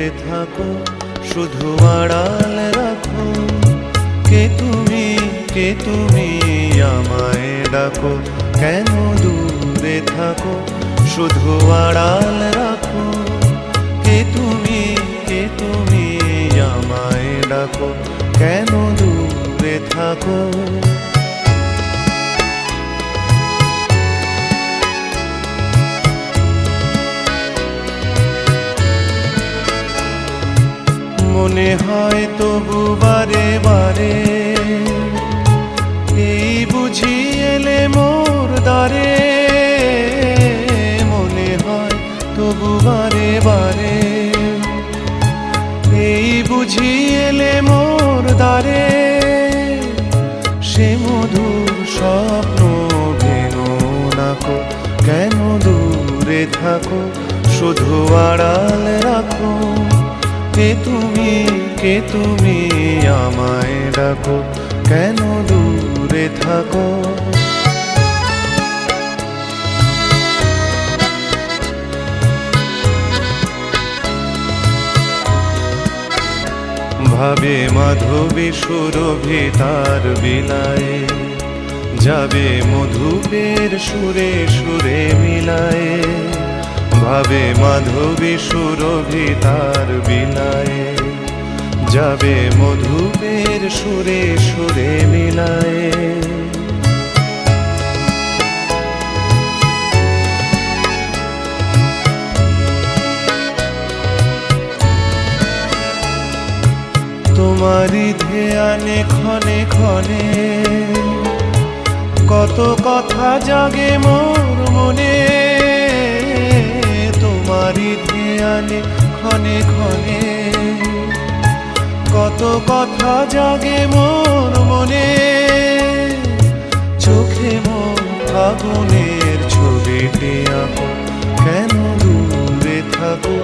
দূরে থাকো, শুধু আড়াল রাখো। কে তুমি আমায় ডাকো, কেন দূরে থাকো, শুধু আড়াল রাখো। কে তুমি আমায় ডাকো, কেন দূরে থাকো। মনে হয় তবু বারে বারে, এই বুঝি এলে মোর দ্বারে। মনে হয় তবু বারে বারে, এই বুঝি এলে মোর দ্বারে। সে মধুর স্বপ্ন ভেঙো নাকো, কেন দূরে থাকো, শুধু আড়াল রাখো। কে তুমি আমায় ডাকো, কেন দূরে থাকো। ভাবে মাধবী সুরভি তার বিলায়ে, যাবে মধুপের সুরে সুরে মিলায়ে। ভাবে মাধবী সুরভি তার বিলায়ে, যাবে মধুপের সুরে সুরে মিলায়ে। তোমারি ধ্যানে ক্ষণে ক্ষণে, কত কথা জাগে মোর মনে। তোমারি ধ্যানে ক্ষণে ক্ষণে, কত কথা জাগে মোর মনে। চোখে মোর আগুনের ছবিটি আঁকো, কেন দূরে থাকো,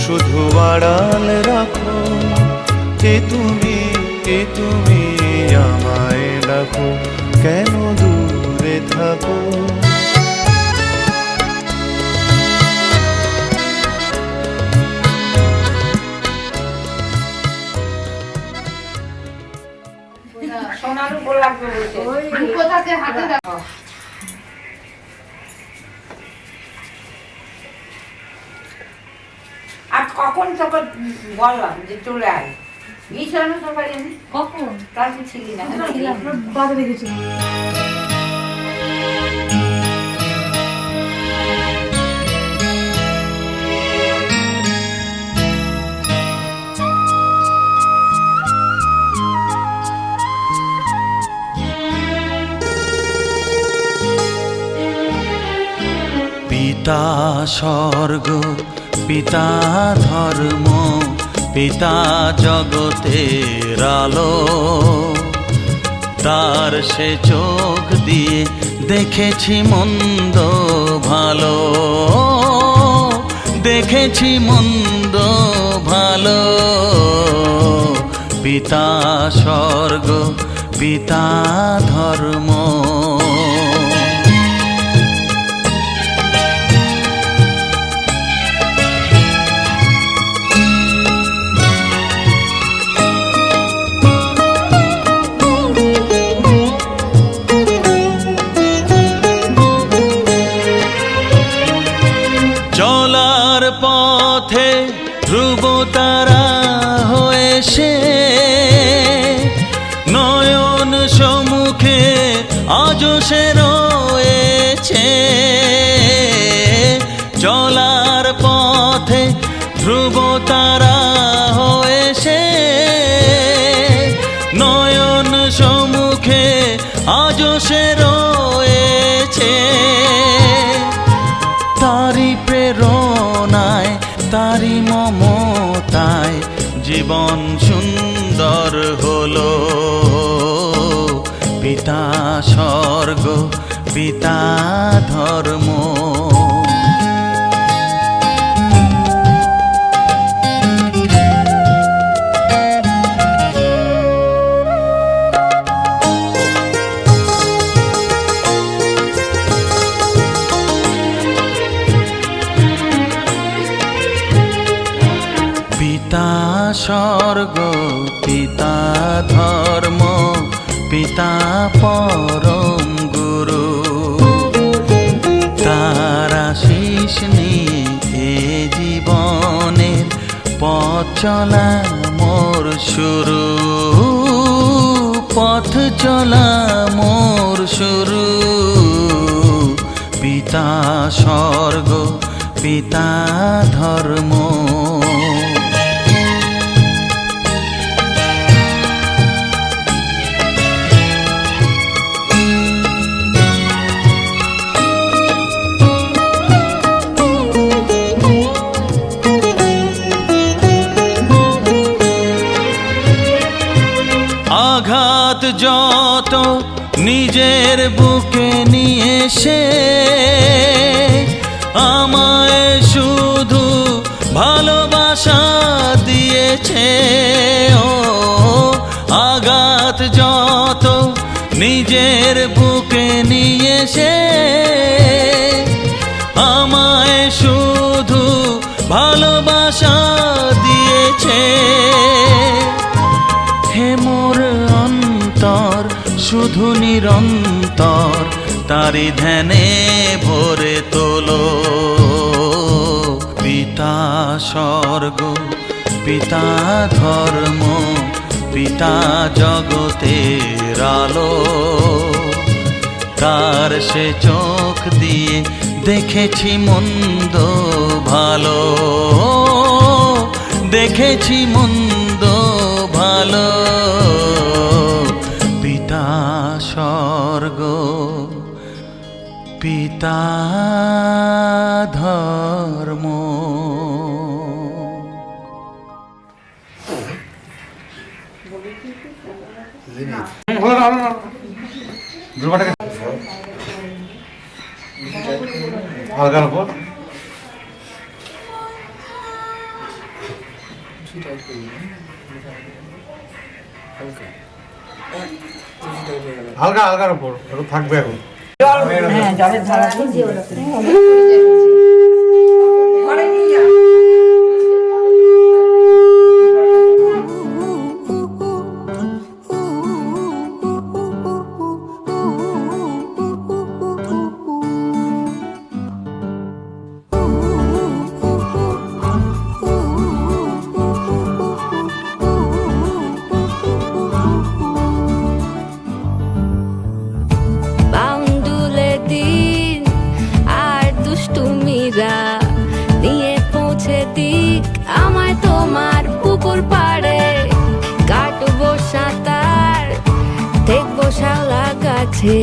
শুধু আড়াল রাখো। কে তুমি আমায় ডাকো, কেন দূরে থাকো। আর কখন তোকে বললাম যে চলে আয়, গিয়েছিলাম না সবাই জানি কখন তার ছিলি না, বাজারে গেছি। পিতা স্বর্গ, পিতা ধর্ম, পিতা জগতের আলো। তার সে চোখ দিয়ে দেখেছি মন্দ ভালো, দেখেছি মন্দ ভালো। পিতা স্বর্গ, পিতা ধর্ম। চলার পথে ধ্রুব তারা হয়ে সে, নয়ন সম্মুখে আজও সে রয়েছে। চলার পথে ধ্রুব তারা হয়ে সে, নয়ন সম্মুখে আজও সে রয়েছে। তারি প্রেরণায়, তারি মমতায় জীবন সুন্দর হলো। পিতা স্বর্গ, পিতা ধর্ম। স্বর্গ, পিতা ধর্ম, পিতা পরম গুরু। তার আশিস নিয়ে এ জীবনের পথ চলা মোর শুরু, পথ চলা মোর শুরু। পিতা স্বর্গ, পিতা ধর্ম। আঘাত যত নিজের বুকে নিয়ে সে আমায় শুধু ভালোবাসা দিয়েছে। ও আঘাত যত নিজের বুকে নিয়ে সে আমায় শুধু ভালোবাসা দিয়েছে। হে মোর অন্তর শুধু নিরন্তর তারি ধ্যানে ভরে তোলো। পিতা স্বর্গ, পিতা ধর্ম, পিতা জগতের আলো। তার সে চোখ দিয়ে দেখেছি মন্দ ভালো, দেখেছি মন্দ ভালো। পিতা স্বর্গ, পিতা ধর্ম। হালকার উপর হালকা হালকার উপর থাকবে এখন। হ্যাঁ, জলের ধারা ঘরে নিয়ে যা। নিয়ে পৌঁছে দিক আমায় তোমার পুকুর পাড়ে। কাটবো সাঁতার, দেখবো শালা গাছে।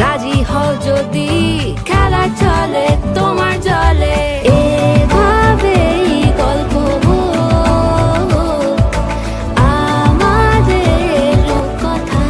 রাজি হও যদি খেলা চলে তোমার জলে। এভাবেই গল্প আমাদের কথায়।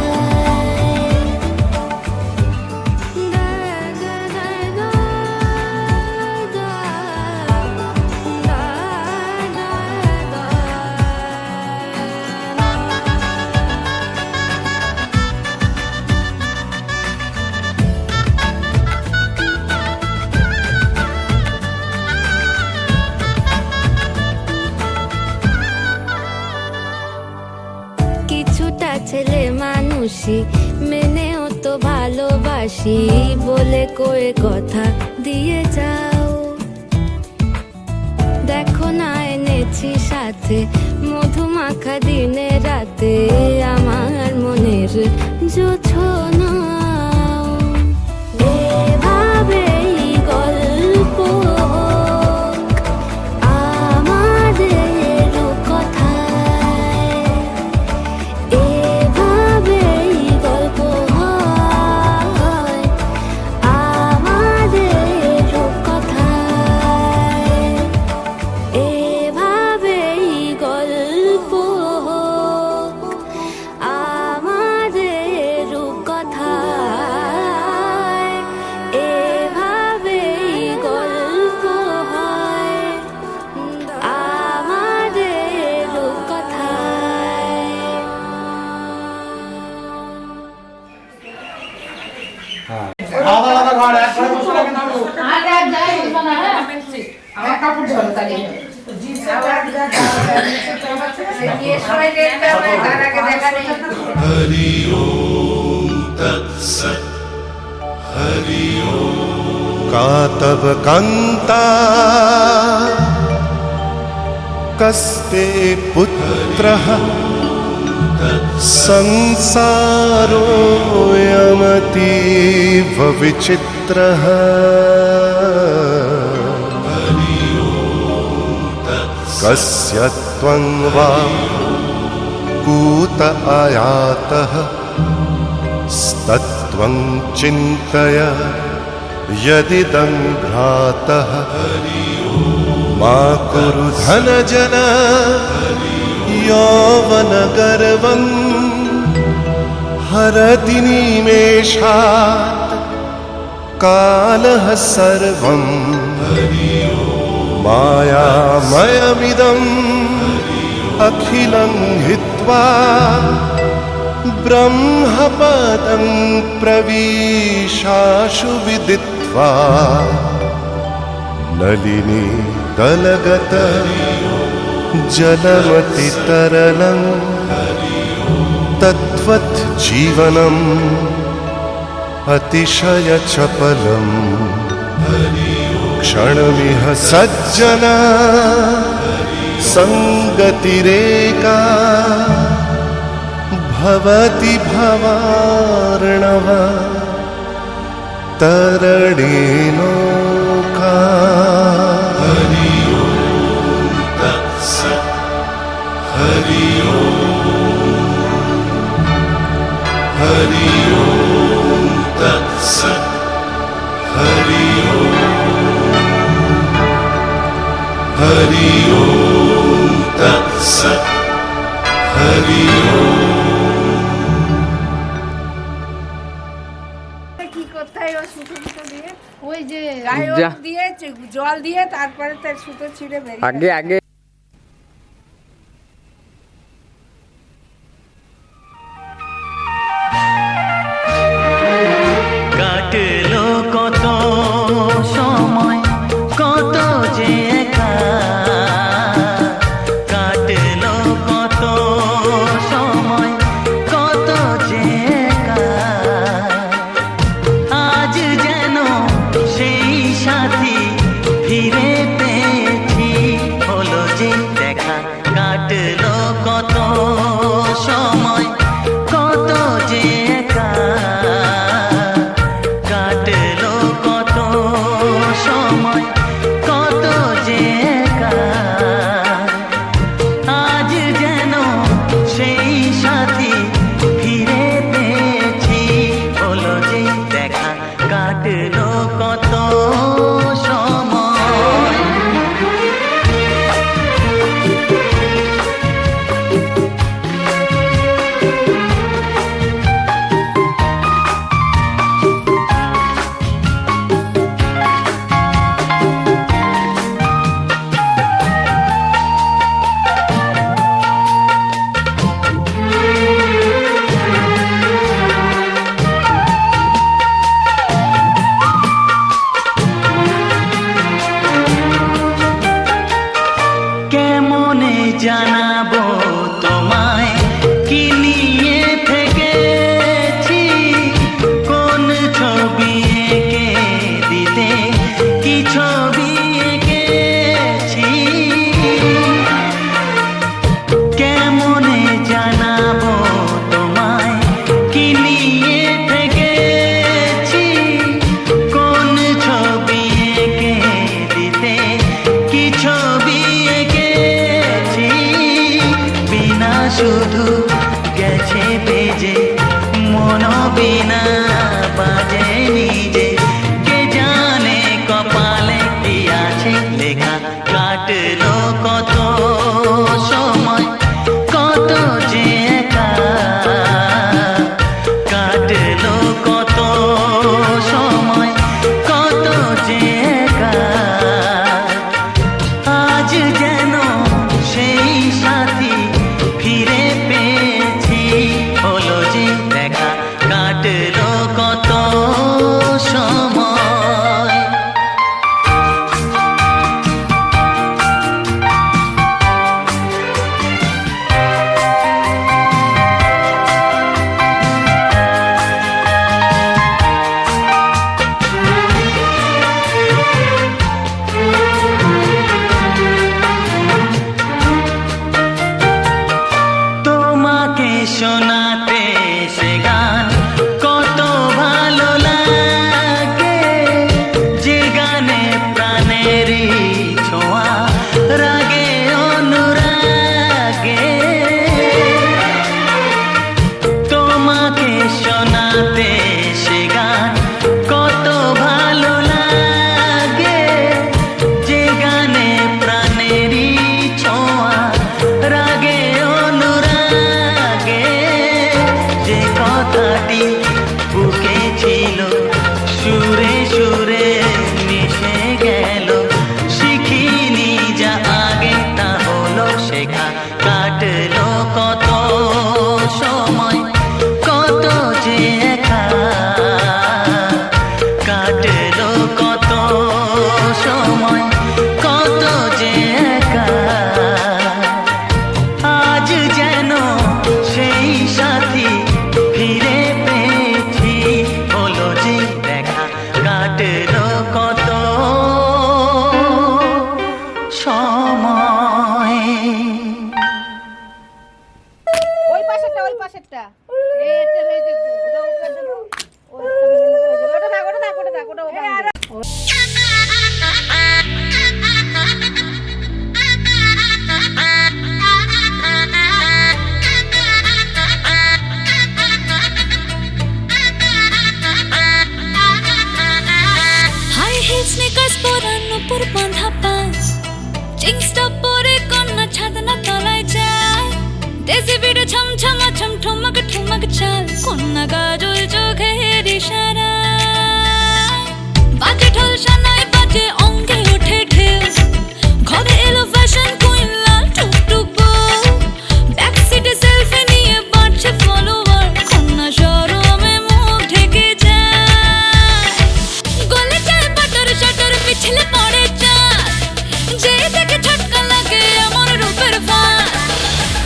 কিছুটা ছেলে মানুষই মেনেও তো ভালোবাসি বলে কয়ে কথা দিয়ে যাও। দেখো না এনেছি সাথে মধুমাখা দিনে রাতে আমার মনের জোছনা। এভাবেই গল্প আমাদের কথায়। এভাবেই গল্প হয় আমাদের কথায়। এভাবেই গল্প আমাদের কথায়। এভাবেই গল্প হয় আমাদের কথায়। আলাদা আলাদা ঘর একসাথে বসে রাখেন। আমার কাপড় ঝরো তাহলে। বিয়ের সময় দেখতে হবে, তার আগে দেখা নেই। हरि ओम तत्सत् हरि ओम का तव कांता कस्ते पुत्रः संसारोऽयमतीव विचित्रः कस्य त्वं वा कूत आयातः स्तत्त्वं चिन्तय यदिदं भ्रातः मा कुरु धनजन यौवनगर्वं हरति निमेषात् कालः सर्वं मायामयमिदम् अखिलं हित्वा ब्रह्मपदं प्रविशाशु विदित्वा नलिनी दलगत जलमतितरलं तद्वत् जीवनम् अतिशयचपलम् क्षणमिह सज्जना संगतिरेका भवति भवार्णव तरणेनोका हरि ओम तत्सत् हरि ओम तत्सत् हरि ओम तत्सत् हरि কি করতে হয় ও সুতো ফুটো দিয়ে ওই যে গায়ে যা। হলুদ দিয়ে জল দিয়ে তারপরে তার সুতো ছিঁড়ে বেরিয়ে আগে আগে কাটলো কত সময় কত যে একা কাটলো কত সময় কত যে একা আজ যেন সেই সাথী ফিরে পেয়েছি হলো যে দেখা কাটলো কত সময় কত যে একা কাটলো কত সময় কত যে একা আজ যেন সেই সাথী ফিরে পেয়েছি হলো যে দেখা কাটলো কত সময় কেমনে জানাবো তোমায় কি নিয়ে থেকেছি কোন ছবি এঁকে দিতে কি ছবি এঁকেছি কেমনে জানাবো তোমায় কি নিয়ে থেকেছি কোন ছবি এঁকে দিতে কি ছবি এঁকেছি নয়। ওই পাশেরটা এই একটা হয়ে যেত ওটা ওকে দেবো ওটা থাক ওটা হাই হিল স্নিকার্স পরানো পর বাঁধা পাঁচ জিন্সটা পরে কন্যা ছাদনা তলায় যায় দেশি বিড়ে ছমছমা ছমঠমক ঠমক চাল কন্যা গাজল চোখের ইশারা বাজে ঢোল সানাই বাজে অঙ্গে ওঠে ঢেউ ঘরে এলো ফ্যাশন কুইন লাল টুকটুক বউ ব্যাক সিটে সেলফি নিয়ে বাড়ছে ফলোয়ার কন্যা শরমে মুখ ঢেকে যায় গলে যায় বাটার শাটার পিছলে পড়ে চাঁদ যে দেখে ঝটকা লাগে আমার রূপের ফাঁদ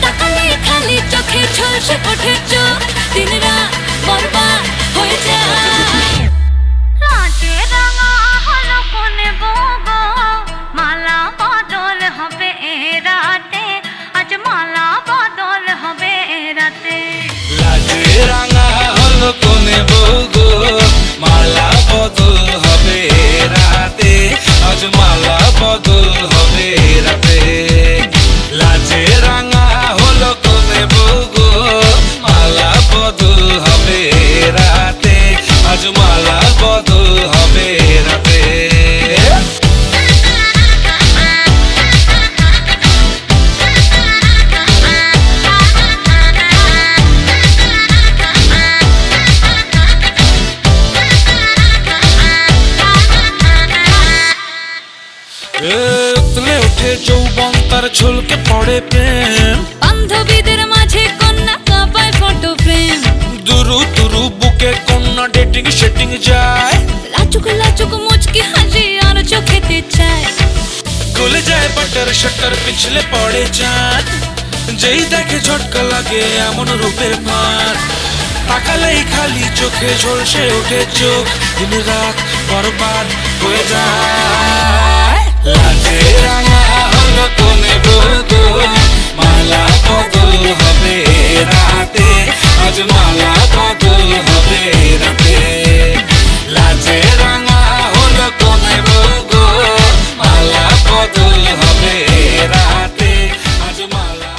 তাকালে খালি চোখে ঝলসে ওঠে চোখ দিন রাত বরবাদ হয়ে যায় লাটে রাঙা হলো কোনে বগো মালা বদল হবে এ রাতে আজ মালা বদল হবে এ রাতে লাজে রাঙা হলো কোনে বউগো মালা বদল হবে রাতে আজ মালা বদল হবে রাতে লাজে রাঙা হলো কোনে বউগো মালা বদল হবে রাতে আজ মালা বদল হবে রাতে উতলে ওঠে যৌবন তার ঝুলকে পড়ে প্রেম বান্ধবীদের মাঝে কন্যা কাঁপায় ফটো ফ্রেম দুরু দুরু বুকে কন্যা ডেটিং সেটিং যায় লাচুক মুচকি হাসি আর চোখেতে চায় গলে যায় বাটার শাটার পিছলে পড়ে চাঁদ যেই দেখে ঝটকা লাগে এমন রূপের ফাঁদ তাকালেই খালি চোখে ঝলসে ওঠে চোখ দিন রাত বরবাদ হয়ে যায় লাজে রাঙা হলো কোনে বউগো মালা বদল হবে রাতে আজ মালা বদল হবে রাতে লাজে রাঙা হলো কোনে বউগো মালা বদল হবে রাতে আজ মালা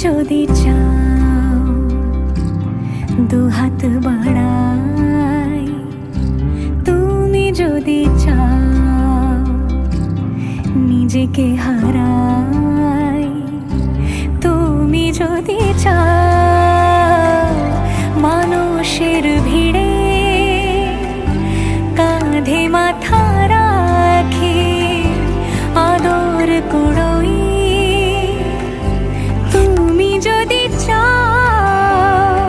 যদি চাও দুহাত বাড়াই, তুমি যদি চাও নিজেকে হারাই, তুমি যদি চাও মানুষের ভিড়ে কাঁধে মাথা রাখি আদর কুড়োই, তুমি যদি চাও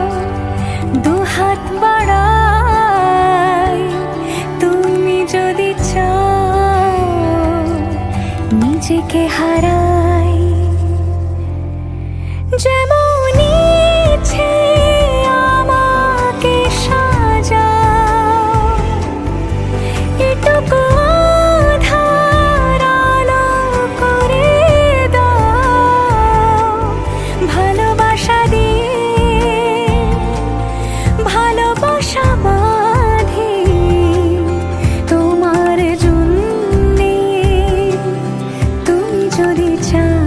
দুহাত বাড়াই, তুমি যদি চাও নিজেকে হারাই, যেমন ইচ্ছে আমাকে সাজাও, এটুকু আধার আলো করে দাও, ভালোবাসা দিয়ে ভালোবাসা বাঁধি তোমার জন্যে, তুমি যদি চাও।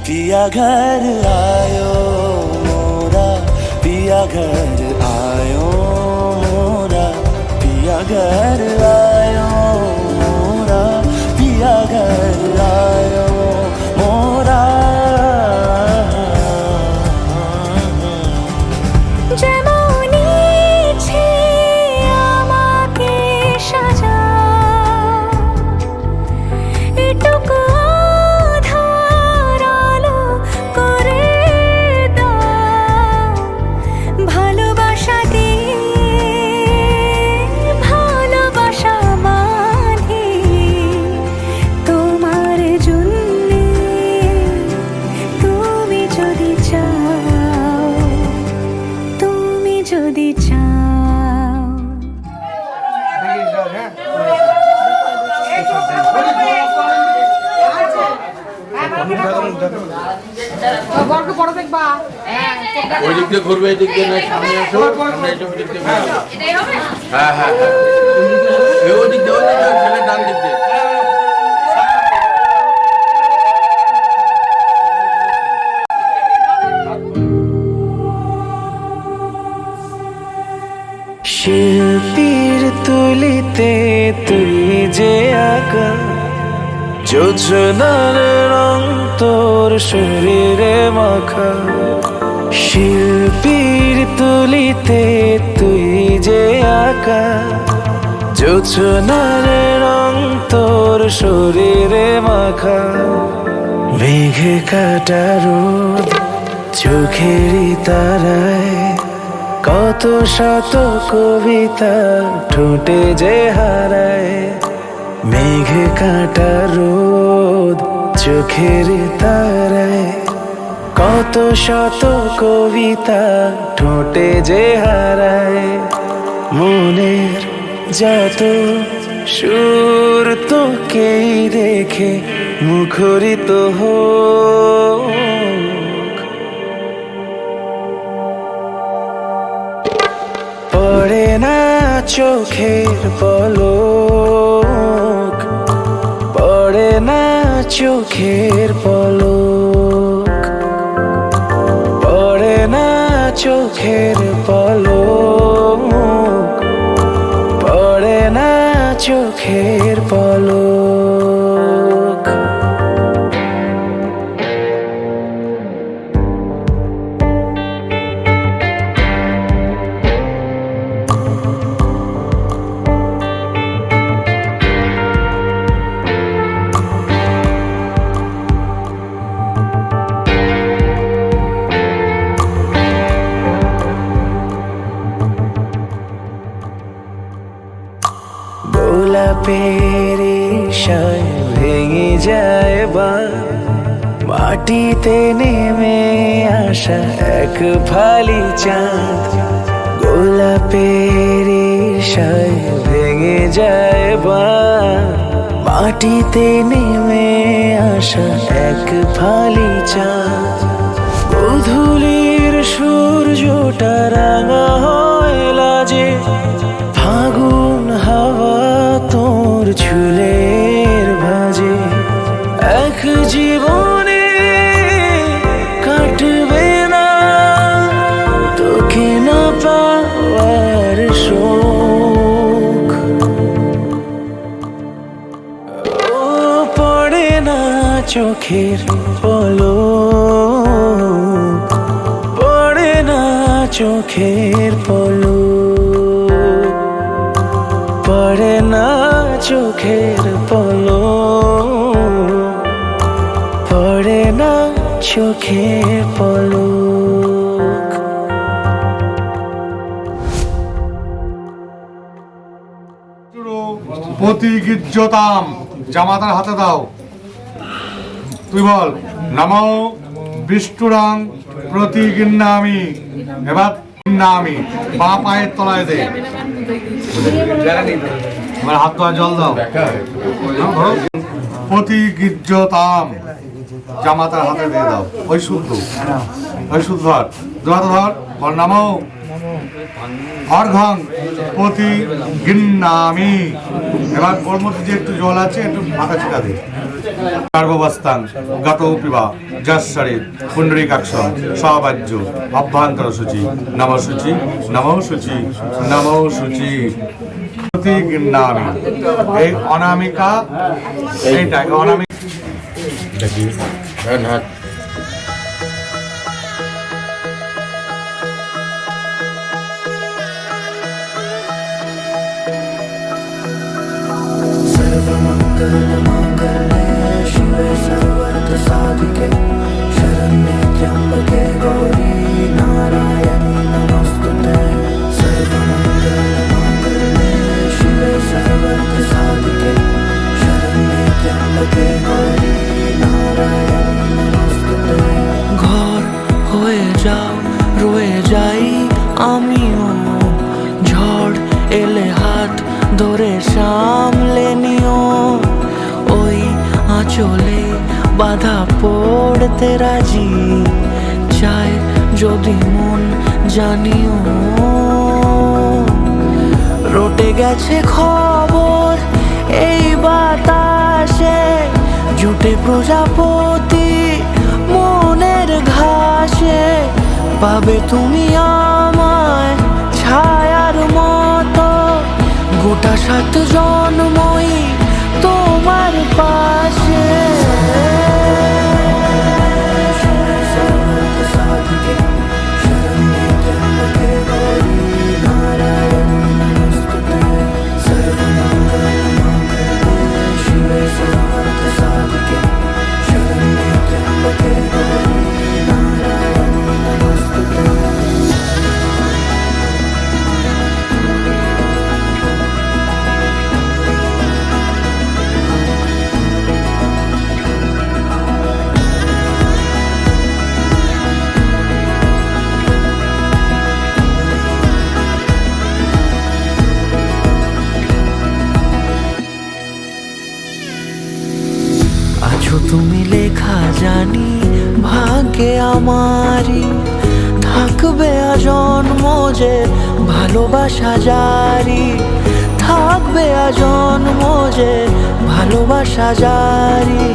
पिया घर आयो मोरा, पिया घर आयो मोरा, पिया घर आयो मोरा, पिया घर आयो मोरा। যেমন ইচ্ছে আমাকে সাজাও, এটুকু আধার আলো করে দাও, ভালোবাসা দিয়ে ভালোবাসা বাঁধি তোমার জন্যে, তুমি যদি চাও, তুমি যদি চাও। গল্প পড়ো দেখবা। ওই দিক দিয়ে ঘুরবে, এই দিক দিয়ে নয়, সামনে আসো, সামনে এসে ওই দিক দিয়ে ঘুরবে। হ্যাঁ হ্যাঁ হ্যাঁ, ওই দিক দিয়ে, ওই দিক দিয়ে, ছেলে ডান দিক দিয়ে। শিল্পীর তুলিতে তুই যে আঁকা, যোজনার রং তোর শরীরে মাখা। শিল্পীর তুলিতে তুই যে আঁকা, জোছনার রং তোর শরীরে মাখা, মেঘে কাটা রোদ চোখেরই তারায়, কত শত কবিতা ঠোঁটে যে হারায়। মেঘে কাটা রোদ চোখেরই তারায়, কত শত কবিতা ঠোঁটে যে হারায়। মনের যত সুর তোকেই দেখে মুখরিত হোক, পড়ে না চোখের পলক, পড়ে না চোখের পলক, পড়ে না চোখের পলক, পড়ে না চোখের পলক। গোলাপের ইশায় ভেঙে যায় বা মাটিতে নেমে আসা এক ফালি চাঁদ। গোলাপের ইশায় ভেঙে যায় বা মাটিতে নেমে আসা এক ফালি চাঁদ। গোধূলির সূর্যটা রাঙা হয় লাজে, ফাগুন হাওয়া তোর চুলের ভাজে। এক জীবনে কাটবে না তোকে না পাওয়ার শোক। ও পড়ে না চোখের পলক, পড়ে না চোখের পলক, পড়ে না চোখের পলক, পড়ে না চোখের পলক। প্রতিগৃহ্যতাম, জামাতার হাতে দাও। তুই বল নমো বিষ্ণুরাং প্রতিগৃহ্ণামি। এবার আমি পা পায়ের তলায় দে, এবার হাত ধোয়া জল দাও। প্রতিগৃহ্যতাম, জামাতার হাতে দিয়ে দাও। ওই শুদ্ধ, ওই শুদ্ধ ধর, ধর ধর বল নমো অর্ঘং প্রতিগৃহ্ণামি। এবার ওর মধ্যে যে একটু জল আছে একটু মাথা ছিটা দে। গর্ভবস্থান গত পিবা যশ্বরে পুণ্ডরীকাক্ষ সবাজ্য অভ্যন্তর সূচি নম সূচি নম সূচি নম সূচি। প্রতিগৃহ্ণামি, এই অনামিকা, এইটা অনামিকা। शिवे सर्वार्थ साधिके शरण्ये त्र्यंबके गौरी नारायणी नमोस्तुते। सर्वमंगलमांगल्ये शिवे सर्वार्थ साधिके शरण्ये त्र्यंबके गौरी नारायणी नमोस्तुते। ঘর হয়ে যাও রয়ে যাই আমিও, ঝড় এলে হাত ধরে সামলে নিও। ওই আঁচলে বাধা পড়তে রাজি, চাই যদি মন জানিও। রটে গেছে খবর এই বাতাসে, জুটে প্রজাপতি মনের ঘাসে। পাবে তুমি আমায় ছায়ার মতো, গোটা 7 জন্মই তোমার পাশে। सर्वमंगलमांगल्ये যে ভালোবাসা জারি থাকবে আজন্ম যে ভালোবাসা জারি।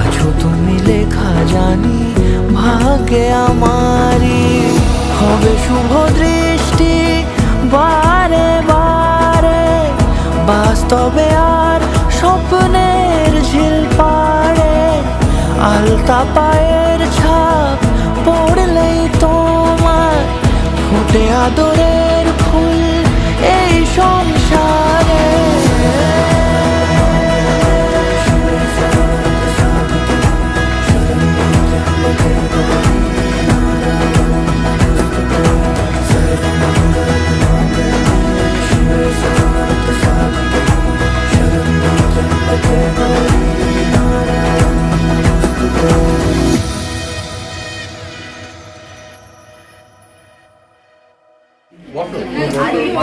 আছো তুমি লেখা জানি ভাগ্যে আমারি, হবে শুভ দৃষ্টি বারে বারে, বাস্তবে আর স্বপ্নের ঝিল পাড়ে। আলতা পায়ের ছাপ পড়লেই তোমার ফুটে আদরের ফুল এই সংসারে।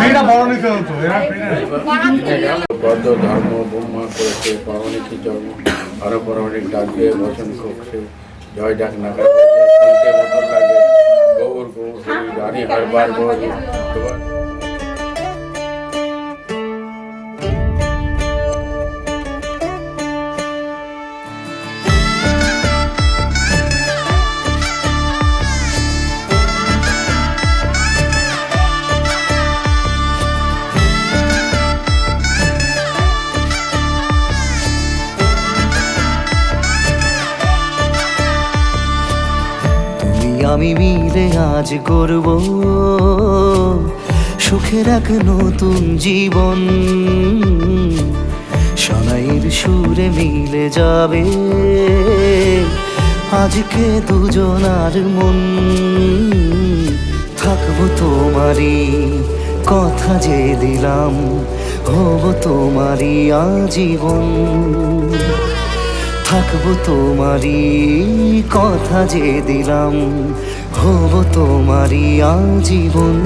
এটা বড় নিতে হতো এরা বদ্ধ ধর্ম ব্রহ্মা করেছে পারমাণিক জন্ম আরো পারমাণিক ডাক দিয়ে বচন করছে জয় ডাক নাগা শুনতে মতো লাগে গৌর গৌর হরি রানী হারবার গৌর। আমি মিলে আজ করব সুখের এক নতুন জীবন। শোনাইয়ের সুরে মিলে যাবে আজকে দুজনার মন। থাকবো তোমারই কথা যে দিলাম, হব তোমারই আজীবন। থাকবো তোমারই কথা যে দিলাম, হব তোমারই আজীবন।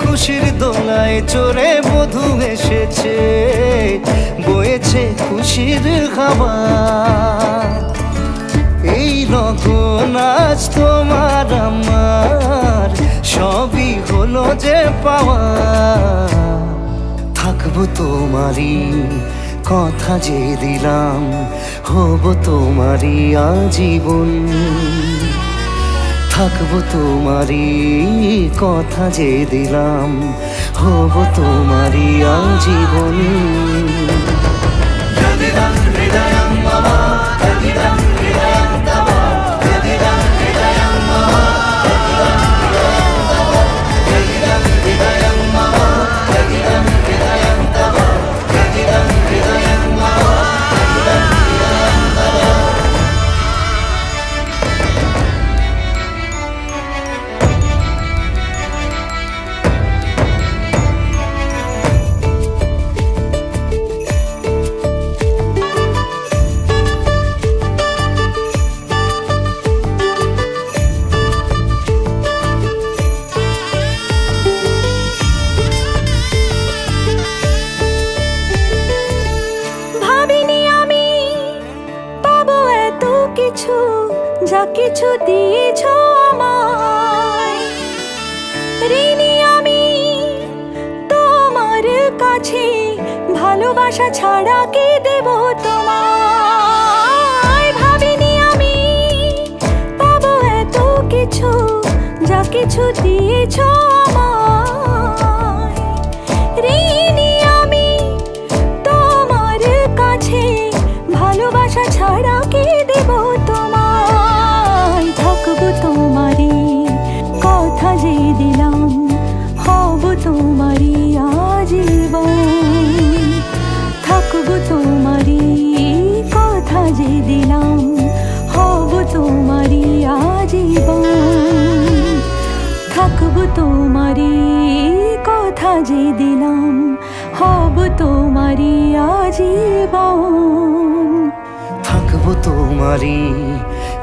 খুশির দোলায় চড়ে বধূ এসেছে, বয়েছে খুশির হাওয়া। এই লগন আজ তোমার আমার সবই হলো যে পাওয়া। থাকবো তোমারই কথা যে দিলাম, হব তোমারই আজীবন। থাকবো তোমারই কথা যে দিলাম, হব তোমারই আজীবন। যা কিছু দিয়েছ আমায়, ঋণী আমি তোমার কাছে। ভালোবাসা ছাড়া কি দেব তোমায়? ভাবিনি আমি পাবো এত কিছু, যা কিছু দিয়েছ আমায়। ঋণী আমি তোমার কাছে, ভালোবাসা ছাড়া কি দেব তোমায়? থাকবো তোমারই কথা যে দিলাম, হব তোমারই আজীবন। থাকবো তোমারই কথা যে দিলাম, হব তোমারই আজীবন। থাকবো তোমারই কথা যে দিলাম হব তোমারই আজীবন। থাকবো তোমারই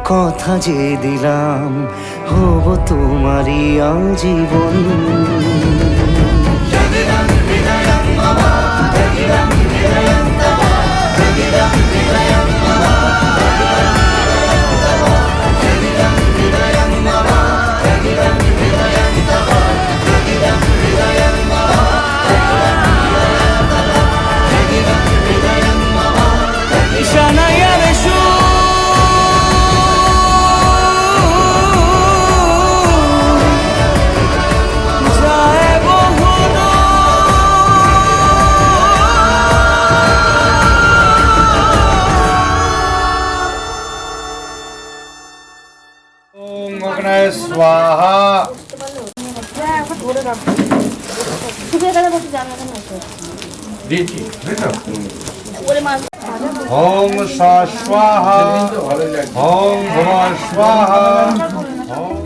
কথা যে দিলাম, হব তোমারই আজীবন। ওম অগ্নয়ে স্বাহা। দিয়েছি ওম স্বাহা, ভালো লাগছে। ওম ভুবঃ স্বাহা। ওম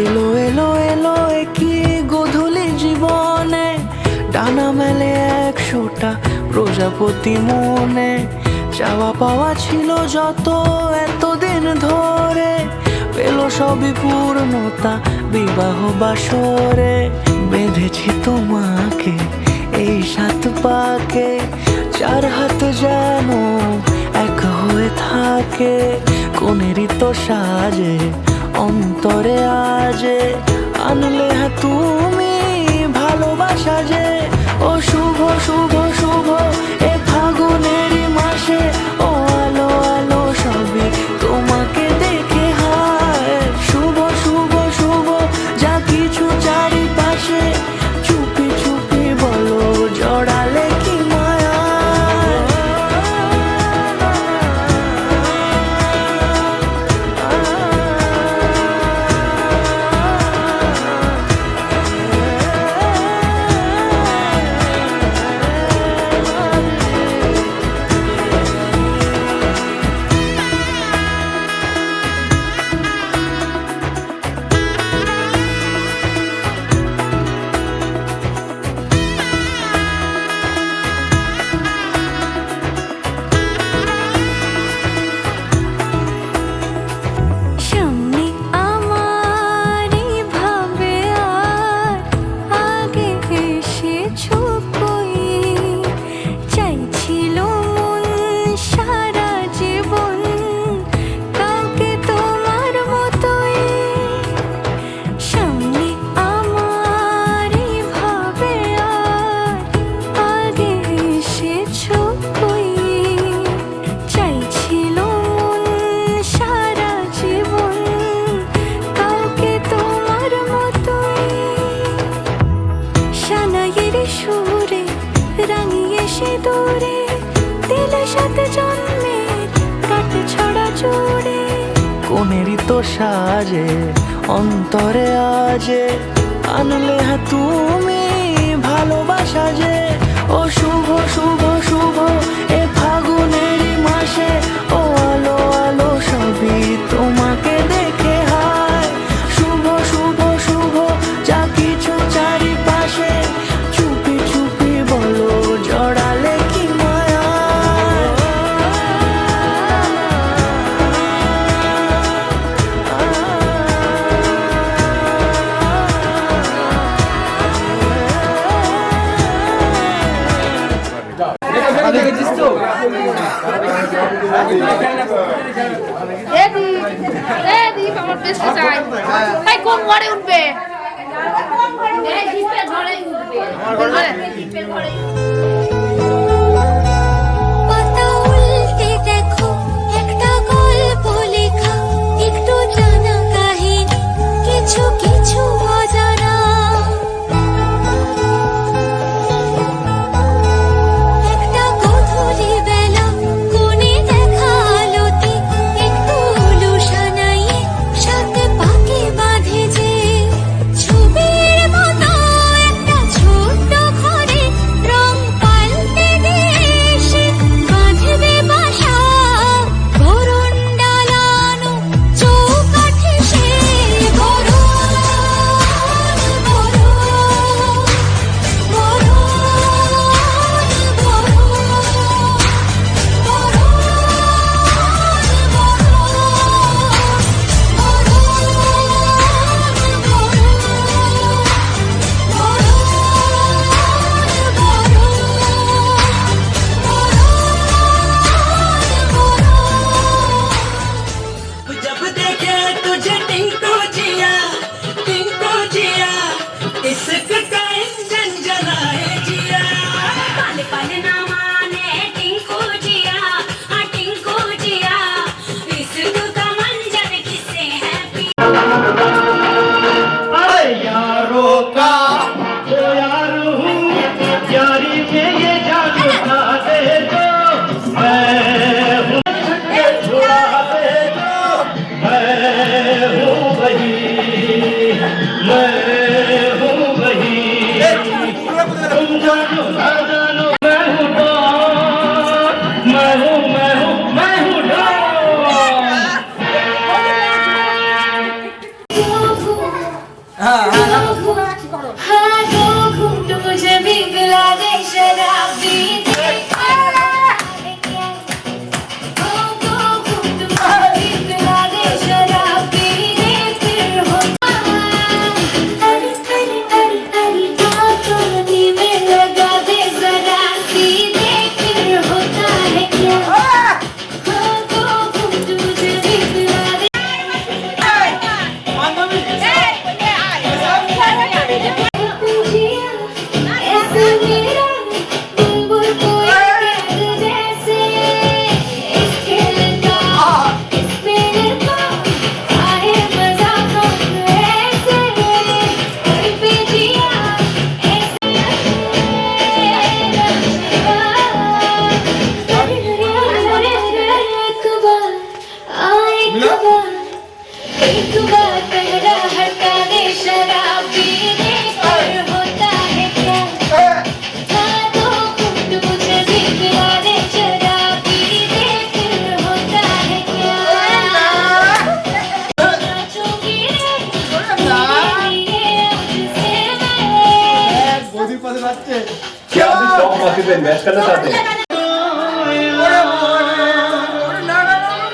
এলো এলো এলো কি গোধূলি জীবনে, ডানা মেলে 100টা প্রজাপতি মনে। চাওয়া পাওয়া ছিল যত এতদিন ধরে, পেল সবই পূর্ণতা বিবাহ বাসরে। বেঁধেছি তোমাকে এই 7 পাকে, 4 হাত যেন এক হয়ে থাকে। কোনেরই তো সাজে অন্তরে আজে, আনলে তুমি ভালোবাসা যে। ও শুভ শুভ শুভ এ ফাগুনেরই মাসে, ও আলো আলো সবই তোমাকে দেখে হায়। শুভ শুভ শুভ যা কিছু চারিপাশে, চুপি চুপি বলো জড়ালে কি মায়া। সামনে আমার ভাবে আর আগে এসেছো কই, চাইছিল মন সারা জীবন কাউকে তোমার মতোই। সামনে আমার ভাবে আর আগে এসেছো কই, চাইছিল মন সারা জীবন কাউকে তোমার মতোই। সানাইয়ের সুরে রাঙিয়ে সে দূরে, দিলে 7 জন্মের কাট ছড়া জুড়ে। কোনেরই তো সাজে অন্তরে আজে, আনলে তুমি ভালোবাসা যে। ও শুভ শুভ শুভ এ ফাগুনেরই মাসে, ও আলো আলো সবই তোমাকে দেখে হায়। শুভ শুভ শুভ যা কিছু চারিপাশে, চুপি চুপি বলো জড়ালে কি মায়া। আমার বেশি চাই ভাই, কোন ঘরে উঠবে? পাতা উল্টে দেখো একটা গল্প লেখা, একটু জানা কাহিনী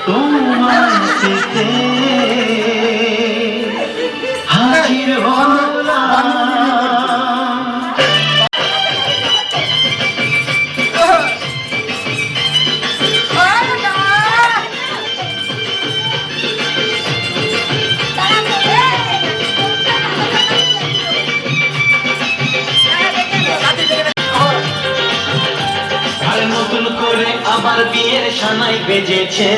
তোমার পেতে হাজির হলাম। আর নতুন করে আবার বিয়ের সানাই বেজেছে,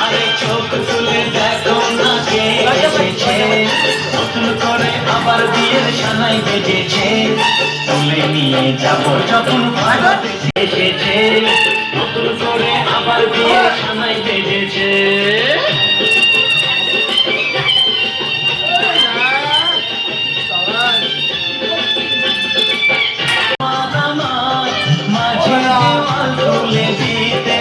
আরে চোখ তুলে দেখো না কে এসেছে। নতুন করে আবার বিয়ের সানাই বেজেছে, তুলে নিয়ে যাবো যখন ভারতে এসেছে। নতুন করে আবার বিয়ের সানাই বেজেছে। মাঝে দেওয়াল তুলে দিতে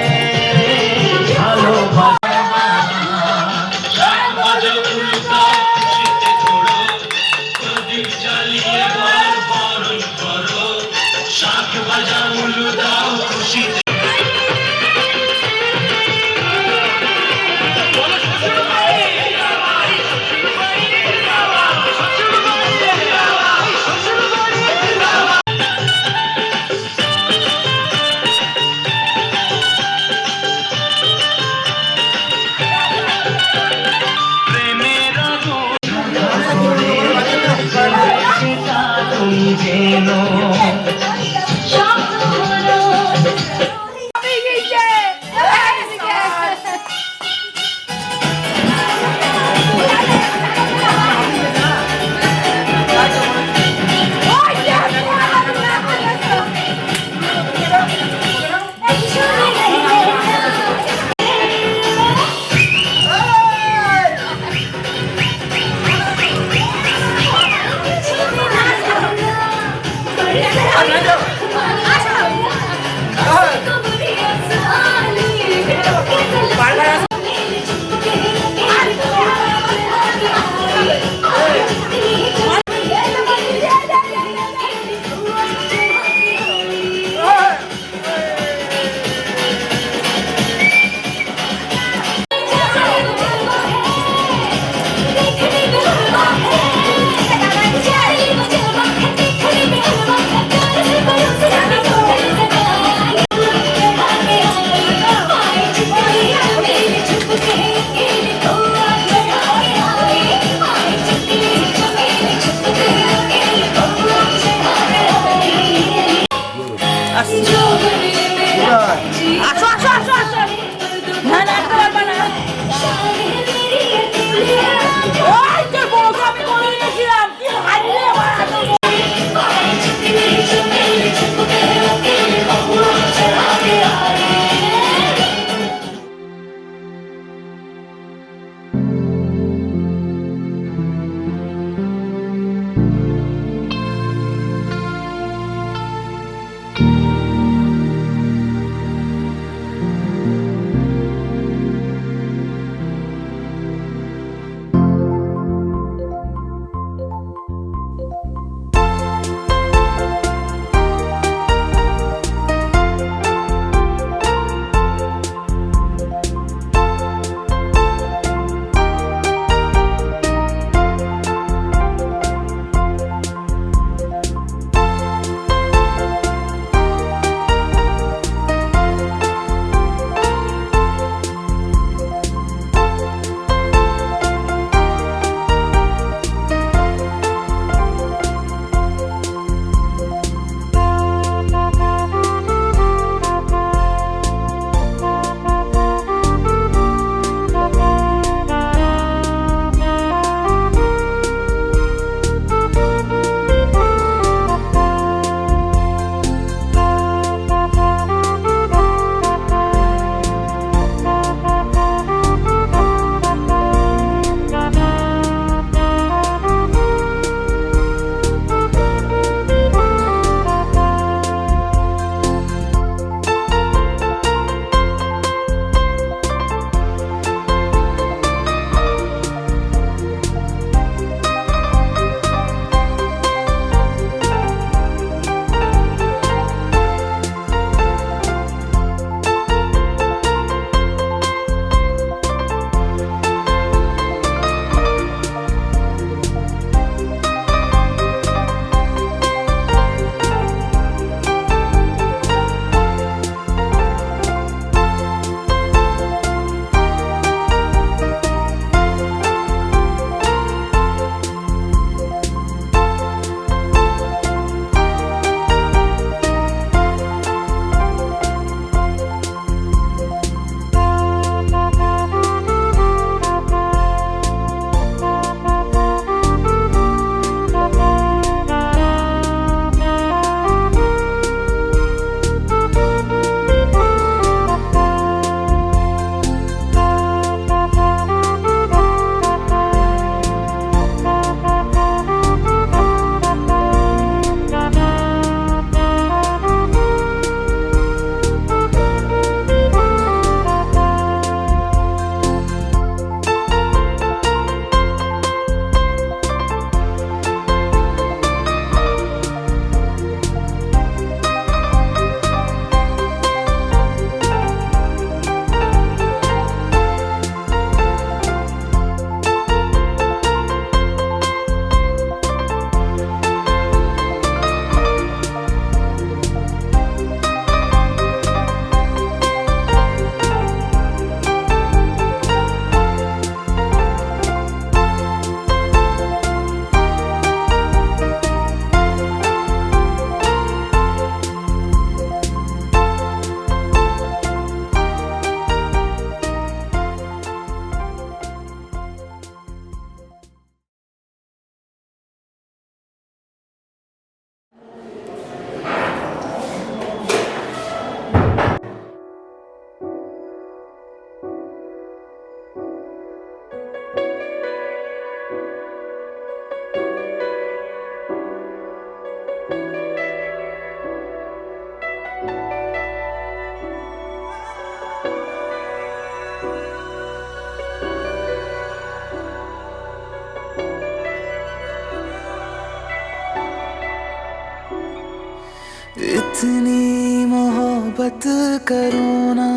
इतनी मोहब्बत करो ना,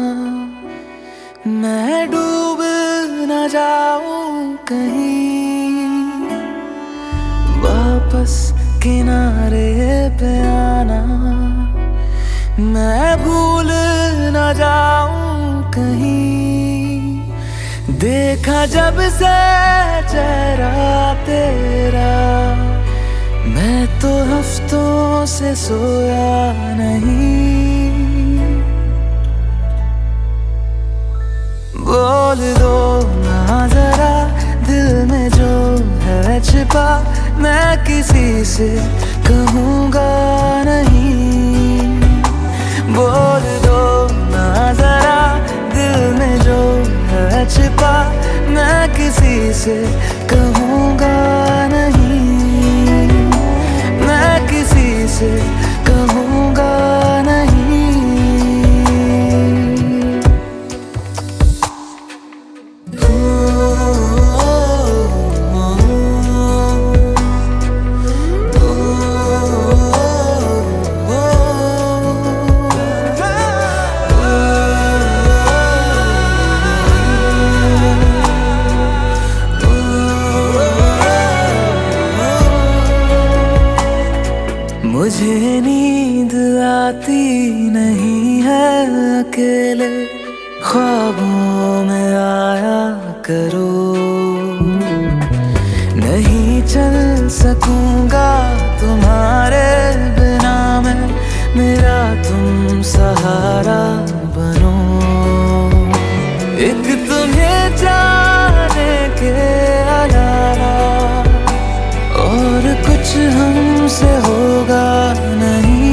मैं डूब न जाऊं कहीं, वापस किनारे पे आना, मैं भूल न जाऊं कहीं। देखा जब से चेहरा तेरा, मैं तो हफ्तों से सोया नहीं। बोल दो ना जरा दिल में जो है छिपा, मैं किसी से कहूँगा नहीं। बोल दो ना जरा दिल में जो है छिपा, मैं किसी से कहूँगा नहीं, मैं किसी से कहूँगा नहीं। मुझे नींद आती नहीं है अकेले, ख्वाबों में आया करो। नहीं चल सकूंगा तुम्हारे बिना मैं, मेरा तुम सहारा बनो। एक तुम्हें जाने के अलावा और कुछ हमसे होगा नहीं।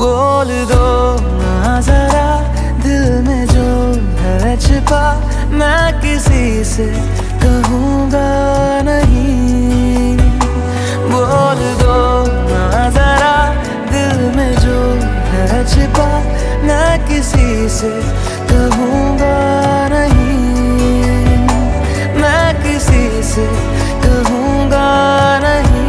बोल दो ना जरा दिल में जो है छिपा, मैं किसी से कहूँगा नहीं। बोल दो ना जरा दिल में जो है छिपा, मैं किसी से कहूँगा नहीं, मैं किसी से कहूँगा नहीं।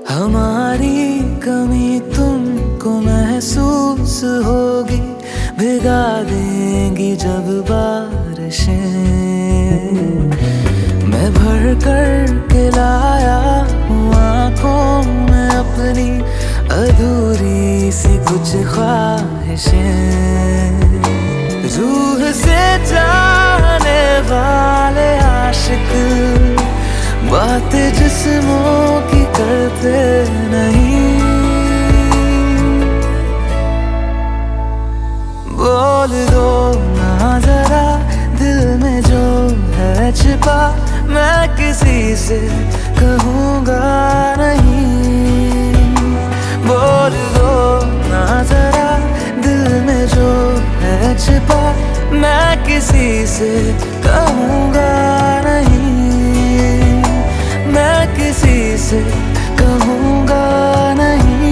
हमारी कमी तुमको महसूस होगी, भिगा देंगी जब बारिशें। मैं भर कर के लाया हूँ आँखों में अपनी अधूरी सी कुछ ख्वाहिशें। रूह से जाने वाले आशिक बातें जिस्मों की करते नहीं। बोल दो ना जरा दिल में जो है छिपा, मैं किसी से कहूँगा नहीं। बोल दो ना जरा दिल में जो है छिपा, मैं किसी से कहूँगा नहीं, मैं किसी से कहूँगा नहीं।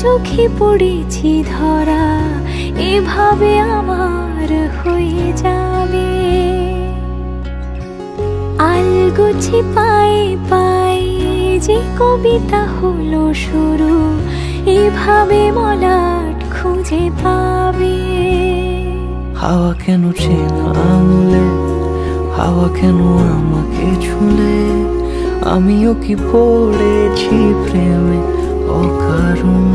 চোখে পড়েছি ধরা, এভাবে আমার হয়ে যাবে। আলগোছে পায়ে পায়ে যে কবিতা হলো শুরু, এভাবে মলাট খুঁজে পাবে। হাওয়া কেন চেনা আঙুলে, হাওয়া কেন আমাকে ছুলে, আমিও কি পড়েছি প্রেমে অকারণ।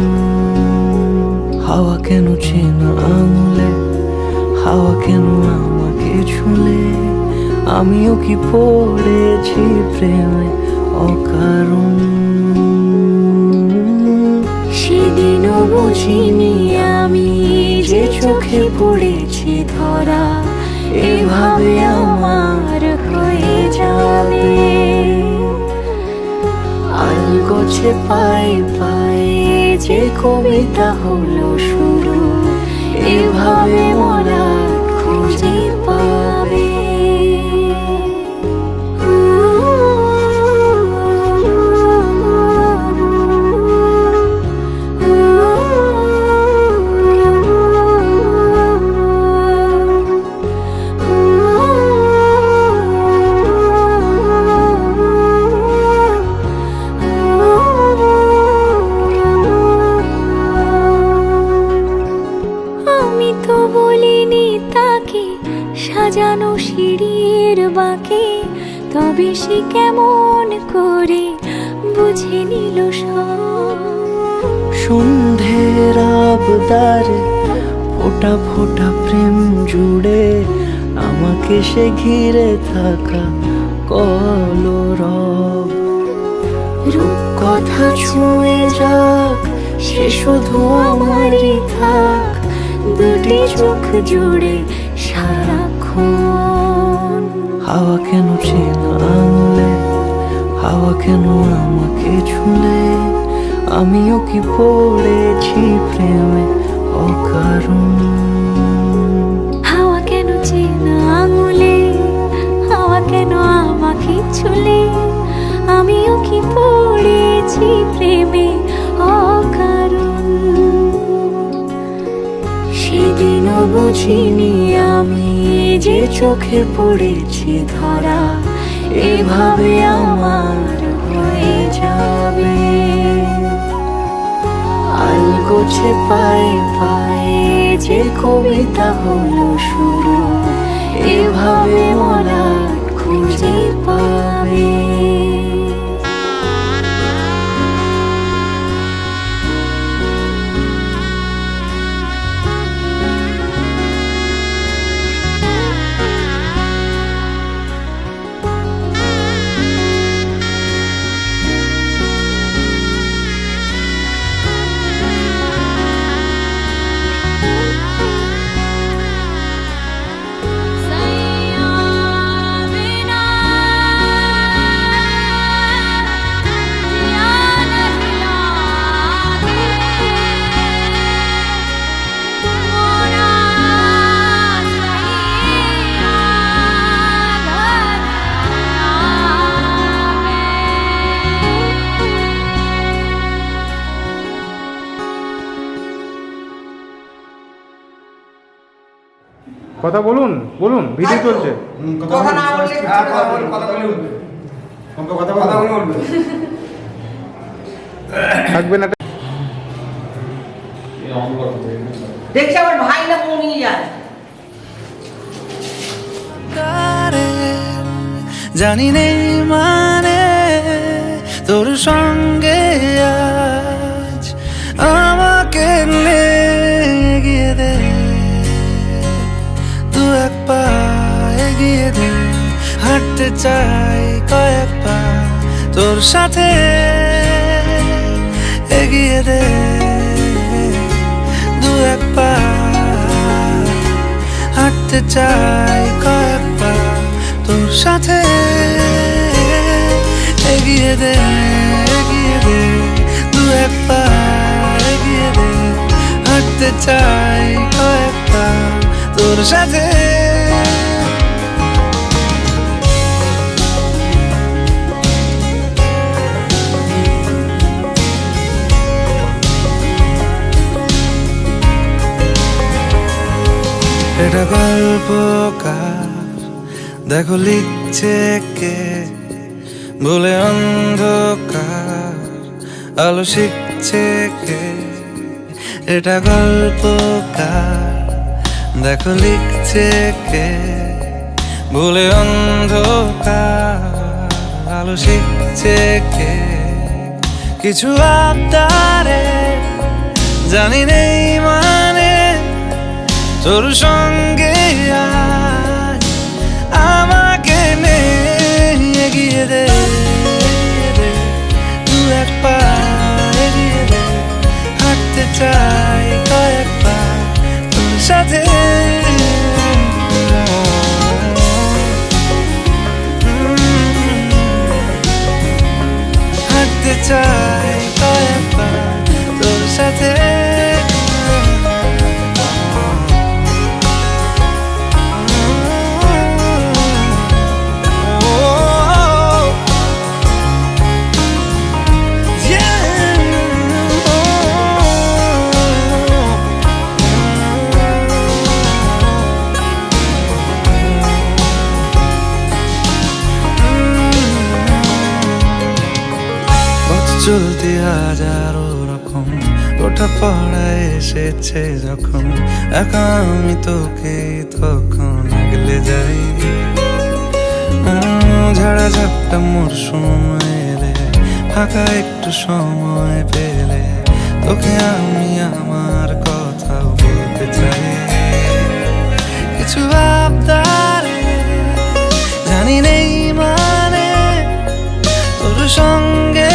হাওয়া কেন চেনা আঙুলে, হাওয়া কেন আমাকে ছুলে, আমিও কি পড়েছি প্রেমে অকারণ। সেদিনও বুঝিনি আমি যে চোখে পড়েছি ধরা, এভাবে আমার হয়ে যাবে। আলগোছে পায়ে পায়ে যে কবিতা হলো শুরু, এভাবে মরা খুঁজে পাবে। সাজানো সিঁড়ির বাঁকে, তবে সে কেমন করে বুঝে নিল সব। সন্ধ্যের আবদারে ফোটা ফোটা প্রেম জুড়ে, আমাকে সে ঘিরে থাকা কলরব। রূপকথা ছুঁয়ে যাক, সে শুধু আমারই থাক, দুটি চোখ জুড়ে সারাক্ষণ। হাওয়া কেন চেনা আঙুলে, হাওয়া কেন আমাকে ছুলে, আমিও কি পড়েছি প্রেমে অকারণ। হাওয়া কেন চেনা আঙুলে, হাওয়া কেন আমাকে ছুলে, আমিও কি পড়েছি প্রেমে অকারণ। সেদিনও বুঝিনি আমি যে চোখে পড়েছি ধরা, এভাবে আমার হয়ে যাবে। আলগোছে পায়ে পায়ে যে কবিতা হলো শুরু, এভাবে মলাট খুঁজে পাবে। কথা বলুন বলুন, ভিডিও চলছে। কথা না বললে থাকবে না। দেখছি আমার ভাই না কোন নিয়ে যায়। জানি নেই মানে তোর সঙ্গে আজ আমাকে এগিয়ে দে, দু এক পা এগিয়ে দে। হাঁটতে চাই কয়েক পা তোর সাথে, এগিয়ে দে দু এক পা। হাঁটতে চাই কয়েক পা তোর সাথে, এগিয়ে দে দু এক পা এগিয়ে দে। হাঁটতে চাই কয়েক পা তোর সাথে। এটা গল্পকার, দেখো লিখছে কে, ভুলে অন্ধকার আলো শিখছে কে, এটা গল্পকার দেখো লিখছে কে। ভুলে অন্ধকার আলো শিখছে কে, কিছু আবদারে জানি নেই মানে তোর সঙ্গে আজ আমাকে নে এগিয়ে দে, দু এক পা এগিয়ে দে, হাঁটতে চাই কয়েক পা তোর সাথে। হাঁটতে চাই কয়েক পা তোর সাথে। চলতে হাজারো রকম ওঠা পড়া এসেছে যখন, একা আমি তোকে তখন আগলে যাই। ঝাড়া ঝাপটা মরশুম এলে, ফাঁকা একটু সময় পেলে তোকে আমি আমার কথাও বলতে চাই। কিছু আবদারে জানি নেই মানে তোর সঙ্গে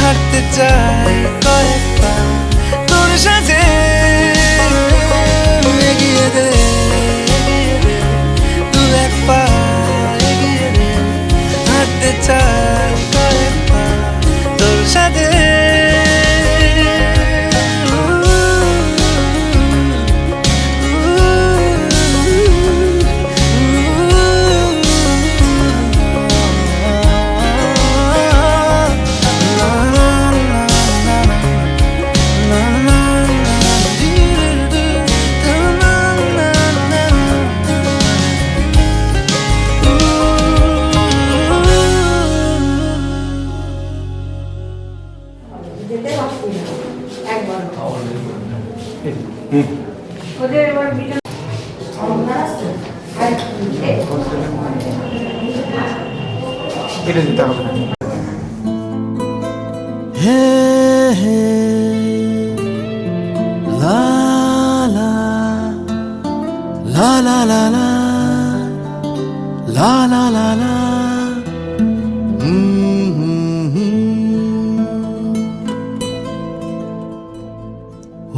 হাঁটতে চাই কয়েক পা তোর সাথে। এগিয়ে দে দু এক পা এগিয়ে দে, হাঁটতে চাই কয়েক পা তোর সাথে। ওদের এবার বিজন এটা দিতে হবে না। হে হে লা লা লা লা লা লা লা লা লা লা।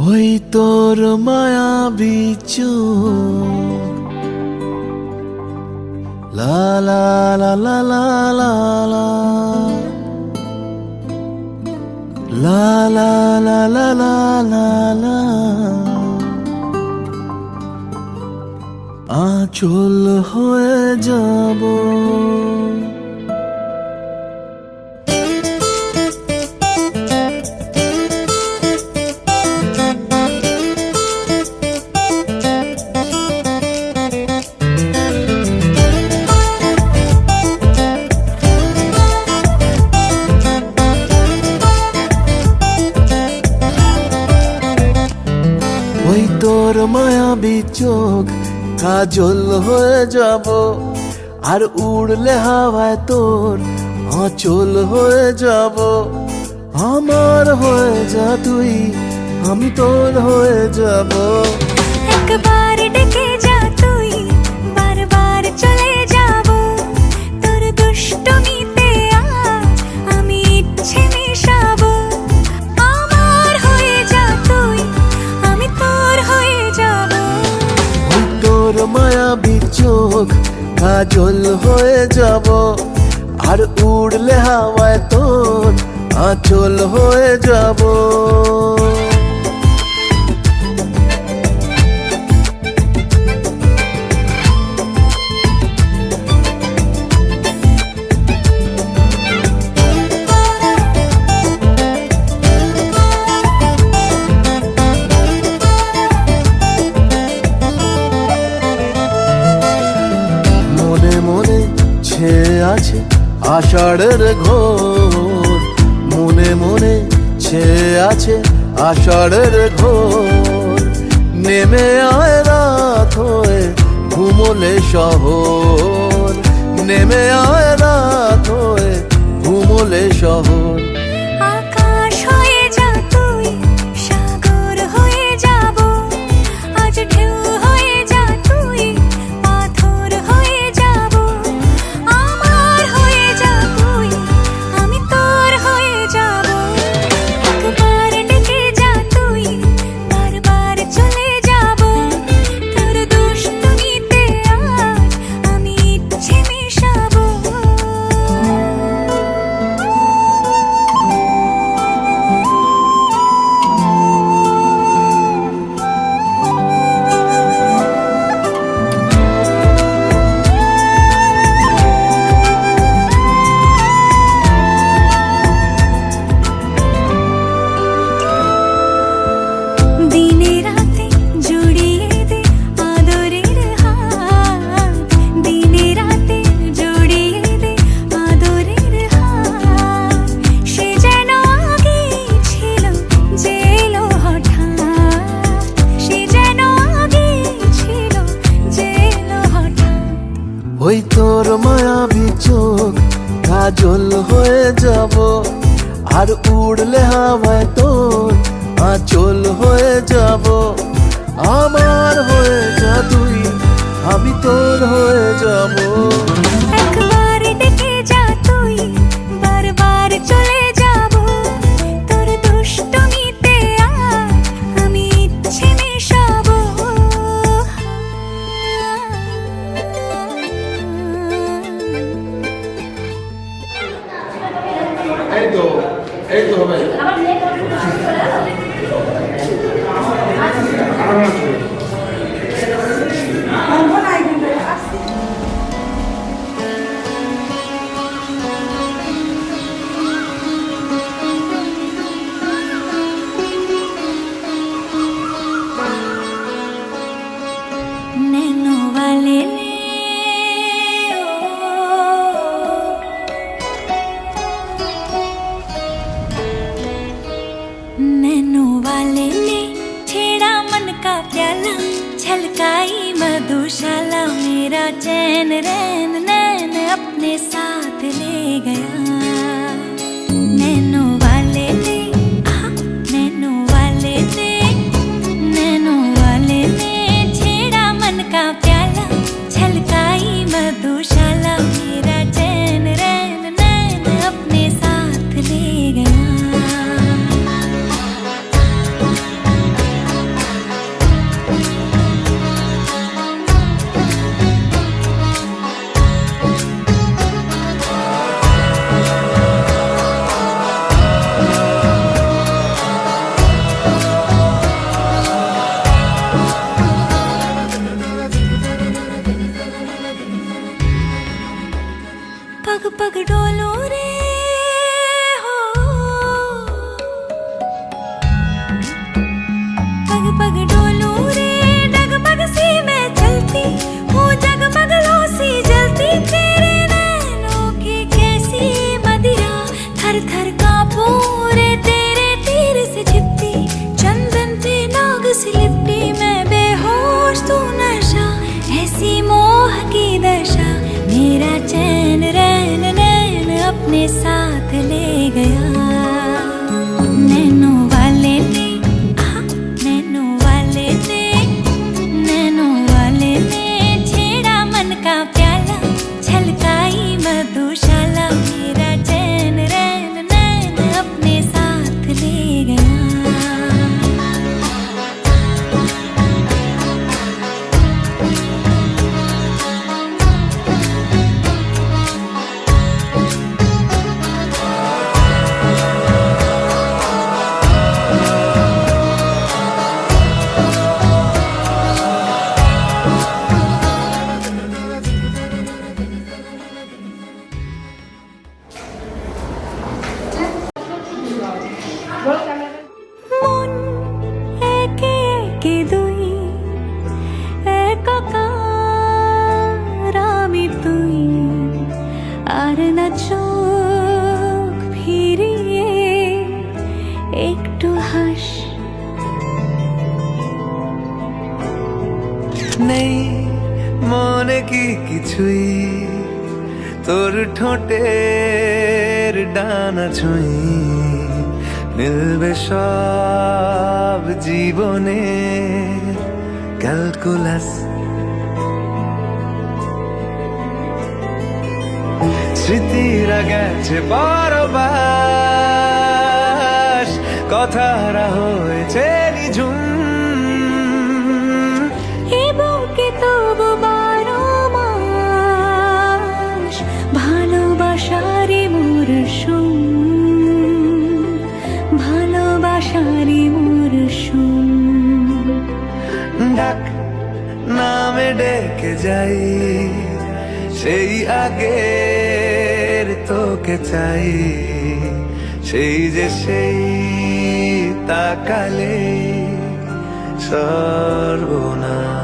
ওই তোর মায়াবী চোখ লা লা লা লা লা লা লা লা লা লা লা লা লা লা। আঁচল হয়ে যাব তোর মায়াবী চোখ কাজল হয়ে যাব, আর উড়লে হাওয়ায় তোর আঁচল হয়ে যাব। আমার হয়ে যা তুই, আমি তোর হয়ে যাব। একবার ডেকে যা তুই, বারবার চলে যাব। তোর দুষ্টমিতে আমি ইচ্ছে মেশাবো। আমার হয়ে যা তুই, আমি তোর হয়ে যাব। ওই তোর মায়াবী চোখ কাজল হয়ে যাব, আর উড়লে হাওয়ায় তোর আঁচল হয়ে যাব। আষাঢ়ের ঘোর, মনে মনে ছেয়ে আছে আষাঢ়ের ঘোর। নেমে আয় রাত হয়ে ঘুমোলে শহর, নেমে আয় রাত হয়ে ঘুমোলে শহর। আকাশ হয়ে যা তুই, সাগর হয়ে যাব, আজ ঢেউ হয়ে যা তুই, পাথর হয়ে যাব। আমার হয়ে যা তুই, আমি তোর হয়ে যাব। একবার ডেকে যা তুই, বারবার চলে যাব। তোর দুষ্টুমিতে আজ আমি ইচ্ছে মেশাবো। দিনে রাতে জড়িয়ে দে আদরের হাত, দিনে রাতে জড়িয়ে দে আদরের হাত। সে যেন আগে ছিল যে এলো হঠাৎ, সে যেন আগে ছিল যে এলো হঠাৎ। ওই তোর মায়াবী চোখ কাজল হয়ে যাব, আর উড়লে হাওয়ায় তোর আঁচল হয়ে যাব। আমার হয়ে যা তুই, আমি তোর হয়ে যাব। একবার ডেকে যা তুই, বারবার চলে যাব। তোর দুষ্টুমিতে আজ আমি ইচ্ছে মেশাবো। এই তো হবে। नैनों वाले ने नैनों वाले ने छेड़ा मन का प्याला, छलकाई मधुशाला। मेरा चैन रैन नैन अपने साथ ले गया। नैनों वाले ने, नैनों वाले ने, नैनों वाले ने छेड़ा मन का प्याला, छलकाई मधुशाला। मेरा चैन रैन नैन अपने साथ ले गया। ফিরিয়ে একটু হাস। নেই মনে কি কিছুই, তোর ঠোঁটের ডানা ছুঁই, মিলবে সব জীবনে ক্যালকুলাস। স্মৃতিরা গেছে পরবাস, কথারা হয়েছে নিঝুম। এ বুকে তবু 12 মাস ভালোবাসারই মরশুম, ভালোবাসারই মরশুম। ডাক নামে ডেকে যাই, সেই আগের তোকে চাই, সেই যে সেই তাকালে সর্বনাশ।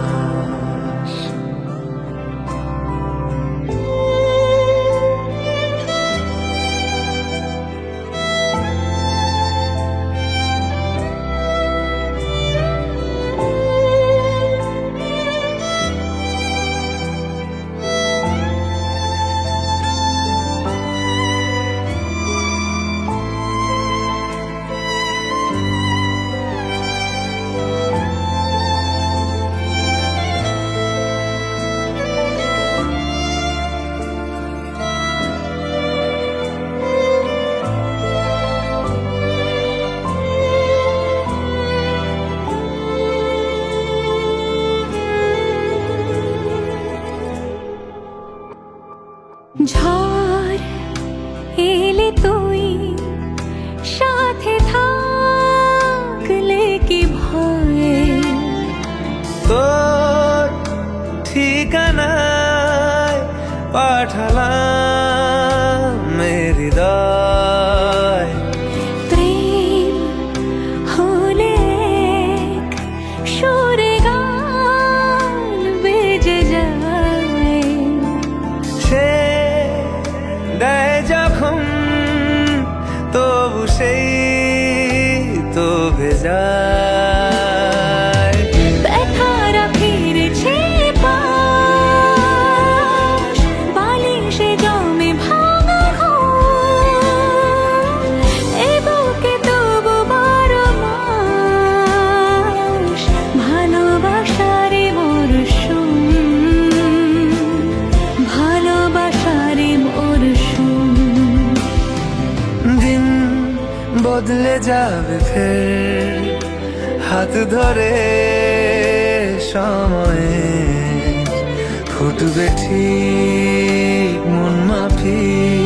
ঝড় এলে তুই সাথে থাকলে কি ভয়, তোর ঠিকানায় পাঠালাম হৃদয়। প্রেম হলে এক সুরে গান বেজে যায়, সে দেয় যখন তবু সেই তো ভেজায়। ব্যথারা ফিরেছে পাশ, বালিশে জমে ভাঙা ঘর। এ বুকে তবু 12 মাস ভালোবাসারই মরশুম, ভালোবাসারই মরশুম। দিন বদলে যাবে ফের, হাত ধরে সময়ে ফুটবে ঠিক মন মাফিক